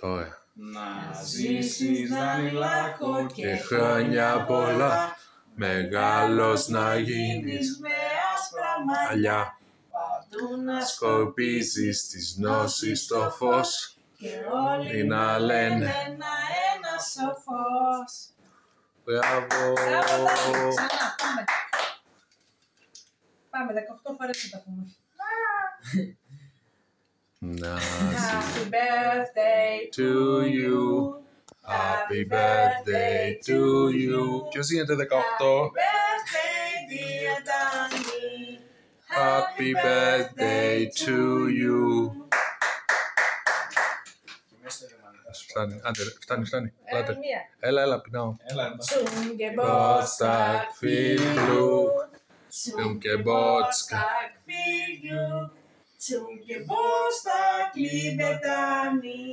Τώρα. Να ζήσεις Δανειλάκο Και χρόνια πολλά, μεγάλος να γίνεις με άσπρα μαλλιά. μαλλιά. Παντού να Σκορπίζεις τις γνώσεις στο φως και όλοι να λένε ένα σοφός. μπράβο. Ξανά, πάμε. Πάμε, 18 φορές θα τα πούμε. Να Happy birthday to you. Happy birthday to you. Ποιος γίνεται 18? birthday, dear Danny. Happy birthday to you. Φτάνει, άντε, φτάνει. Ελάτε. Έλα, πεινάω. Zum Geburtstag viel Glück. Zum Geburtstag viel Glück. Zum Geburtstag, liebe Dani.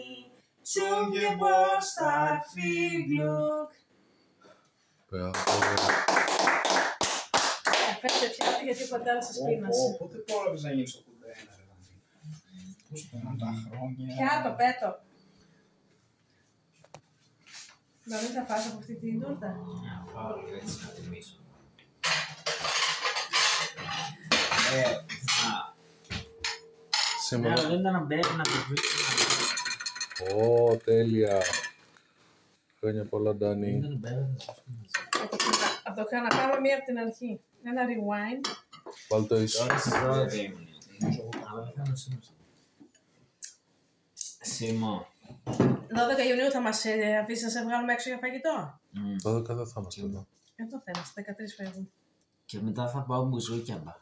Zum Geburtstag viel Glück. Μπράβο. Φέρτε πιάτα γιατί ο πατέρας σας πείνασε. Πότε πρόλαβες να γίνεις 81, ρε Δανή? Πώς πέραν τα χρόνια. Πιάτο, πέτω. Να μην θα φας από αυτή την τούρτα. Φάω λίγο έτσι να τιμήσω. Σήμερα. Δεν ήταν να μπαίνει να το βρει. Ω, τέλεια. Χρόνια πολλά, Ντάνι. Δεν μπαίνει. Θα το ξαναπάμε μία από την αρχή. Ένα rewind. Πάλι το είσαι. Τώρα στις 12 ήμουν. Αλλά δεν θα σήμερα. Σίμω. 12 Ιουνίου θα μας αφήσει να σε βγάλουμε έξω για φαγητό. 12 δεν θα είμαστε εδώ. Το θέμα, στις 13 φεύγουν. Και μετά θα πάω μπουζούκια μπα.